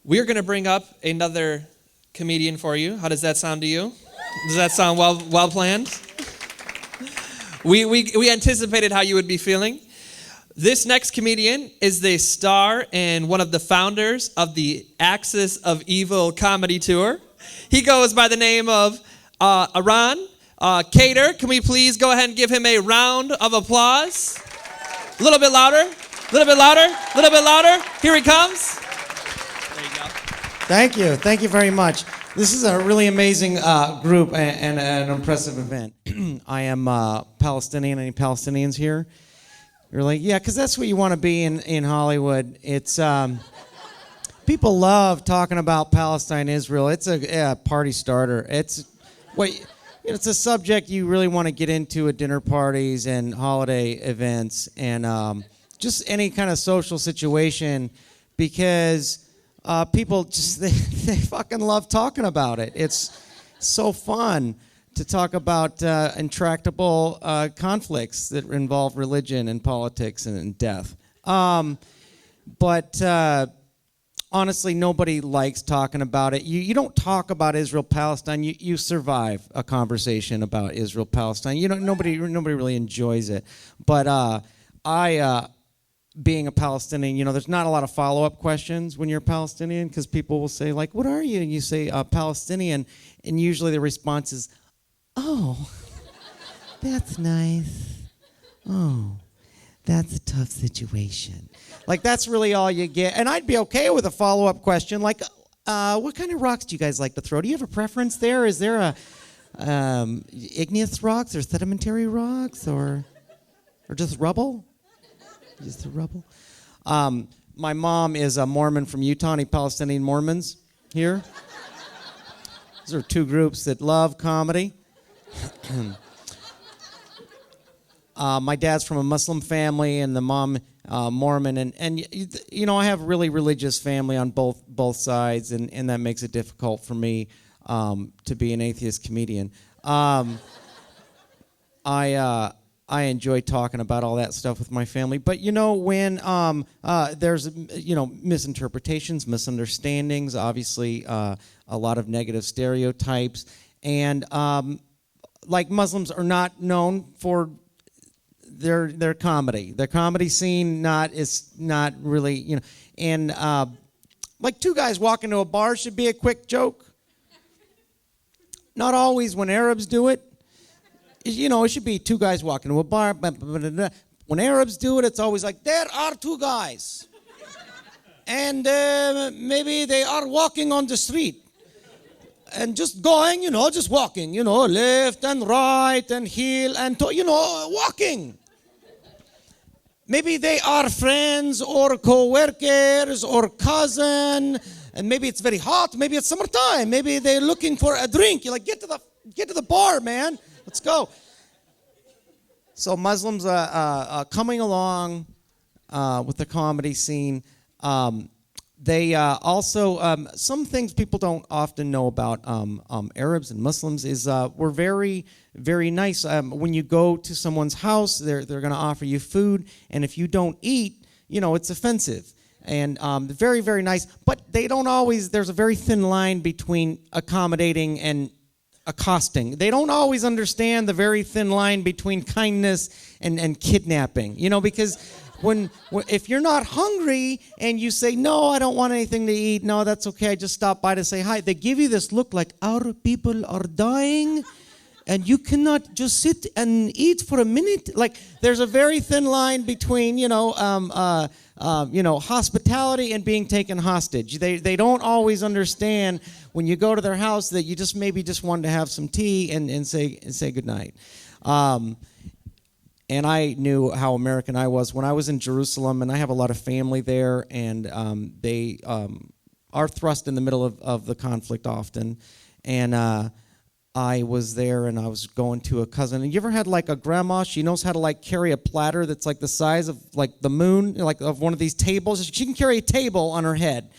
We're going to bring up another comedian for you. How does that sound to you? Does that sound well planned? We anticipated how you would be feeling. This next comedian is the star and one of the founders of the Axis of Evil comedy tour. He goes by the name of Aron Kader. Can we please go ahead and give him a round of applause? A little bit louder, a little bit louder, a little bit louder. Here he comes. There you go. Thank you very much. This is a really amazing group and an impressive event. I am Palestinian. Any Palestinians here? You're like, yeah, because that's what you want to be in Hollywood. It's people love talking about Palestine, Israel. It's a party starter. It's a subject you really want to get into at dinner parties and holiday events and just any kind of social situation because people just they fucking love talking about it. It's so fun to talk about intractable conflicts that involve religion and politics and death. But honestly, nobody likes talking about it. You don't talk about Israel-Palestine. You survive a conversation about Israel-Palestine. Nobody really enjoys it. But I, being a Palestinian, there's not a lot of follow-up questions when you're Palestinian because people will say, like, what are you? And you say, Palestinian. And usually the response is, oh, that's nice. Oh, that's a tough situation. Like, that's really all you get. And I'd be okay with a follow-up question like, what kind of rocks do you guys like to throw? Do you have a preference there? Is there a igneous rocks or sedimentary rocks or just rubble? Just the rubble? My mom is a Mormon from Utah. Any Palestinian Mormons here? Those are two groups that love comedy. My dad's from a Muslim family, and the mom Mormon, and I have really religious family on both sides, and that makes it difficult for me to be an atheist comedian. I enjoy talking about all that stuff with my family, but when there's misinterpretations, misunderstandings, obviously a lot of negative stereotypes, and like Muslims are not known for their comedy. Their comedy scene is not really, and like two guys walking to a bar should be a quick joke. Not always when Arabs do it. It should be two guys walking to a bar. When Arabs do it, it's always like, there are two guys. And maybe they are walking on the street. And just going, just walking, left and right and heel and walking. Maybe they are friends or co-workers or cousin, and maybe it's very hot, maybe it's summertime, maybe they're looking for a drink. You're like, get to the bar, man. Let's go. So Muslims coming along with the comedy scene. They also, some things people don't often know about Arabs and Muslims is we're very, very nice. When you go to someone's house, they're going to offer you food, and if you don't eat, it's offensive. And very, very nice. But they don't always, there's a very thin line between accommodating and accosting. They don't always understand the very thin line between kindness and kidnapping, because if you're not hungry and you say, no, I don't want anything to eat, no, that's okay, I just stopped by to say hi, they give you this look like our people are dying and you cannot just sit and eat for a minute. Like, there's a very thin line between, hospitality and being taken hostage. They don't always understand when you go to their house that you just maybe just wanted to have some tea and say goodnight. And I knew how American I was when I was in Jerusalem, and I have a lot of family there, and they are thrust in the middle of the conflict often. And I was there, and I was going to a cousin. And you ever had like a grandma? She knows how to carry a platter that's like the size of like the moon, like of one of these tables. She can carry a table on her head.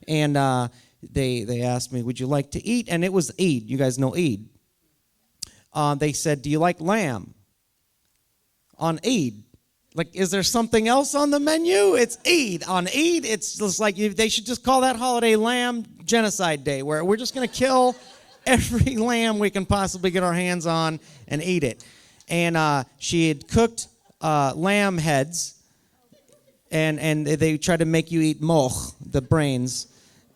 And they asked me, would you like to eat? And it was Eid. You guys know Eid. They said, do you like lamb? On Eid. Like, is there something else on the menu? It's Eid. On Eid, it's just like they should just call that holiday Lamb Genocide Day, where we're just going to kill every lamb we can possibly get our hands on and eat it. And she had cooked lamb heads, and they tried to make you eat moch, the brains.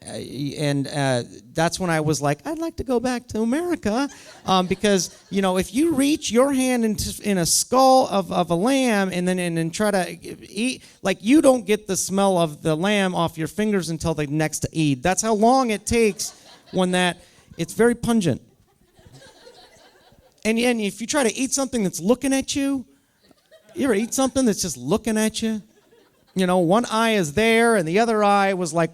And that's when I was like, I'd like to go back to America, because if you reach your hand in a skull of a lamb and then try to eat, like, you don't get the smell of the lamb off your fingers until the next Eid. That's how long it takes when it's very pungent. And if you try to eat something that's looking at you ever eat something that's just looking at you? One eye is there and the other eye was like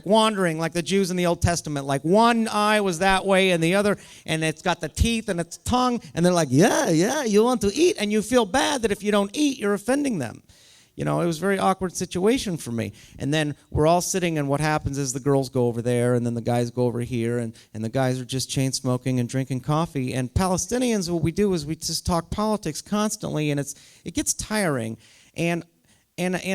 wandering, like the Jews in the Old Testament. Like one eye was that way and the other, and it's got the teeth and its tongue, and they're like, yeah, you want to eat, and you feel bad that if you don't eat, you're offending them. It was a very awkward situation for me. And then we're all sitting, and what happens is the girls go over there, and then the guys go over here, and the guys are just chain smoking and drinking coffee. And Palestinians, what we do is we just talk politics constantly, and it gets tiring. And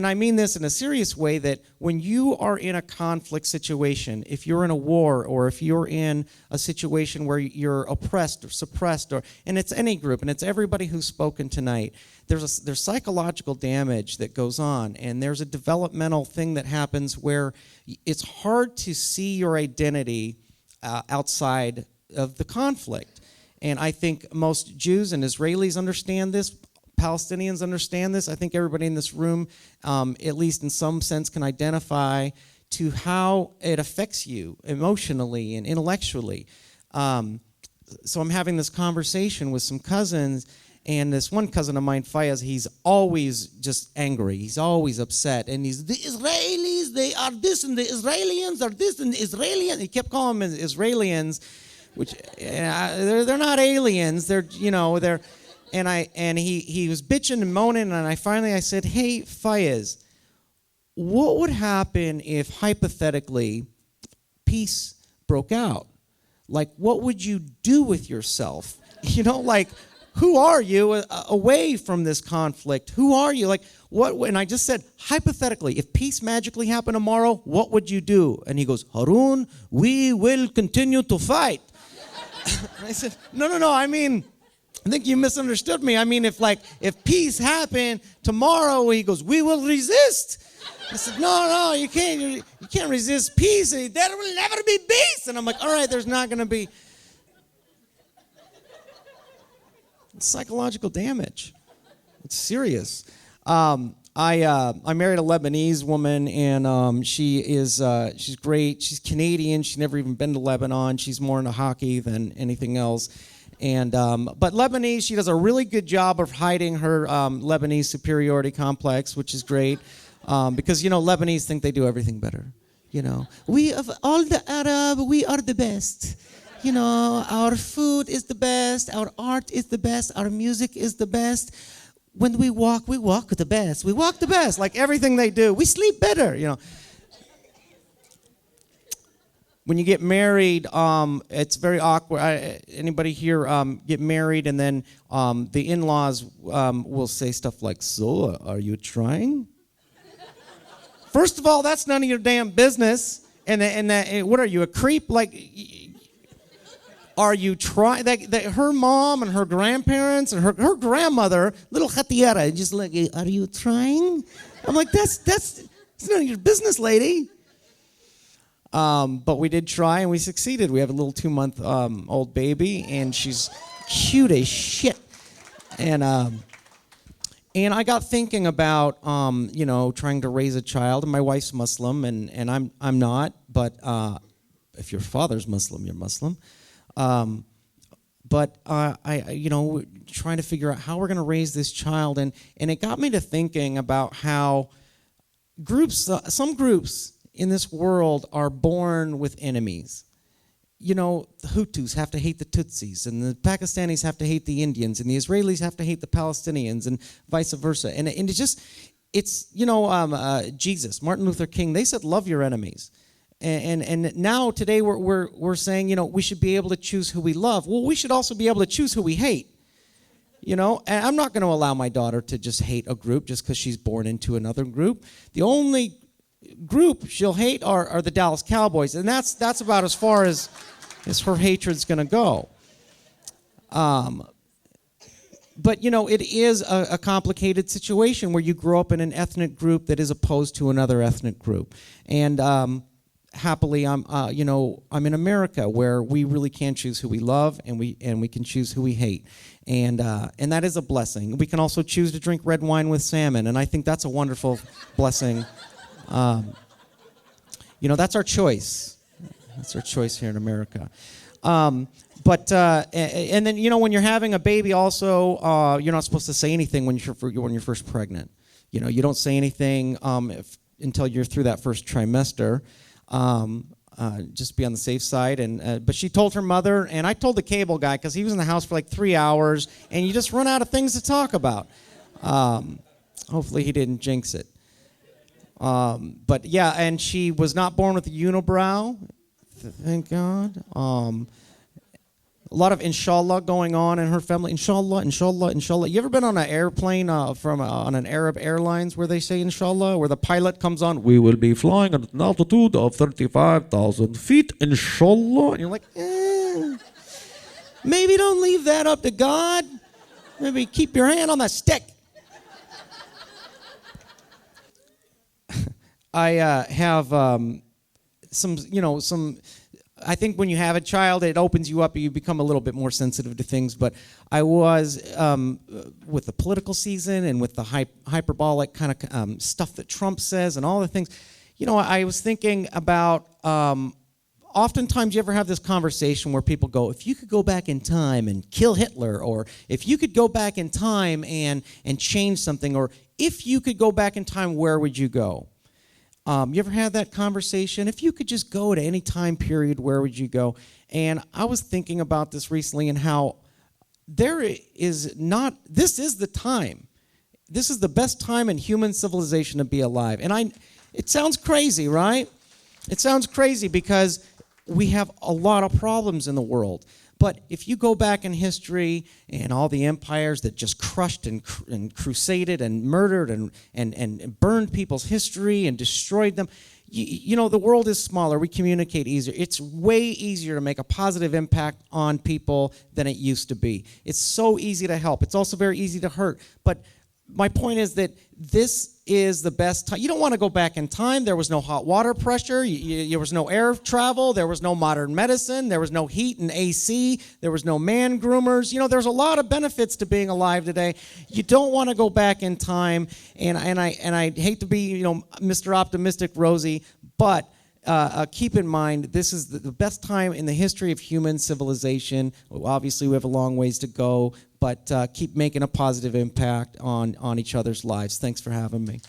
I mean this in a serious way, that when you are in a conflict situation, if you're in a war or if you're in a situation where you're oppressed or suppressed, and it's any group, and it's everybody who's spoken tonight, there's psychological damage that goes on, and there's a developmental thing that happens where it's hard to see your identity outside of the conflict. And I think most Jews and Israelis understand this. Palestinians understand this. I think everybody in this room, at least in some sense, can identify to how it affects you emotionally and intellectually. So I'm having this conversation with some cousins, and this one cousin of mine, Fayez, he's always just angry. He's always upset. And the Israelis, they are this, and the Israelians are this, and the Israelians. He kept calling them Israelians, which they're not aliens. They're. And he was bitching and moaning, and I finally said, hey, Fayez, what would happen if hypothetically peace broke out? Like, what would you do with yourself? Like, who are you away from this conflict? Who are you? Like, what? And I just said, hypothetically, if peace magically happened tomorrow, what would you do? And he goes, Harun, we will continue to fight. And I said, no, I think you misunderstood me. I mean, if peace happened tomorrow, he goes, we will resist. I said, no, you can't resist peace. There will never be peace. And I'm like, all right, there's not going to be psychological damage. It's serious. I married a Lebanese woman, and she's great. She's Canadian. She's never even been to Lebanon. She's more into hockey than anything else. But Lebanese, she does a really good job of hiding her Lebanese superiority complex, which is great, because Lebanese think they do everything better. We of all the Arab, we are the best. Our food is the best, our art is the best, our music is the best. When we walk the best. We walk the best, like everything they do. We sleep better. When you get married, it's very awkward. Anybody here get married, and then the in-laws will say stuff like, so, are you trying? First of all, that's none of your damn business. And what are you, a creep? Like, are you trying? Her mom and her grandparents and her grandmother, little Khatiara, just like, are you trying? I'm like, that's none of your business, lady. But we did try, and we succeeded. We have a little 2-month old baby, and she's cute as shit. And I got thinking about trying to raise a child. And my wife's Muslim, and I'm not. But if your father's Muslim, you're Muslim. But I trying to figure out how we're going to raise this child, and it got me to thinking about how some groups in this world are born with enemies. The Hutus have to hate the Tutsis, and the Pakistanis have to hate the Indians, and the Israelis have to hate the Palestinians, and vice versa. And it's Jesus, Martin Luther King, they said, love your enemies. And now today we're saying, we should be able to choose who we love. Well, we should also be able to choose who we hate. You know, and I'm not going to allow my daughter to just hate a group just because she's born into another group. The only group she'll hate are the Dallas Cowboys, and that's about as far as her hatred's going to go. But, you know, it is a complicated situation where you grow up in an ethnic group that is opposed to another ethnic group. And happily, I'm in America where we really can choose who we love and we can choose who we hate. And that is a blessing. We can also choose to drink red wine with salmon, and I think that's a wonderful blessing. You know, that's our choice. That's our choice here in America. But then, you know, when you're having a baby also, you're not supposed to say anything when you're first pregnant. You know, you don't say anything until you're through that first trimester. Just be on the safe side. But she told her mother, and I told the cable guy because he was in the house for like 3 hours, and you just run out of things to talk about. Hopefully he didn't jinx it. But yeah, and she was not born with a unibrow, thank God. A lot of inshallah going on in her family. Inshallah, inshallah, inshallah. You ever been on an airplane on an Arab Airlines where they say inshallah, where the pilot comes on, we will be flying at an altitude of 35,000 feet, inshallah. And you're like, maybe don't leave that up to God. Maybe keep your hand on the stick. I have some. I think when you have a child, it opens you up. You become a little bit more sensitive to things. But I was, with the political season and with the hyperbolic kind of stuff that Trump says and all the things, you know, I was thinking about, oftentimes you ever have this conversation where people go, if you could go back in time and kill Hitler, or if you could go back in time and change something, or if you could go back in time, where would you go? You ever had that conversation? If you could just go to any time period, where would you go? And I was thinking about this recently and how this is the time. This is the best time in human civilization to be alive. And it sounds crazy, right? It sounds crazy because we have a lot of problems in the world. But if you go back in history and all the empires that just crushed and crusaded and murdered and burned people's history and destroyed them, you know, the world is smaller. We communicate easier. It's way easier to make a positive impact on people than it used to be. It's so easy to help. It's also very easy to hurt. But my point is that this is the best time. You don't want to go back in time. There was no hot water pressure. There was no air travel. There was no modern medicine. There was no heat and AC. There was no man groomers. You know, there's a lot of benefits to being alive today. You don't want to go back in time. And I hate to be, you know, Mr. Optimistic Rosie, but keep in mind, this is the best time in the history of human civilization. Obviously, we have a long ways to go, but keep making a positive impact on each other's lives. Thanks for having me.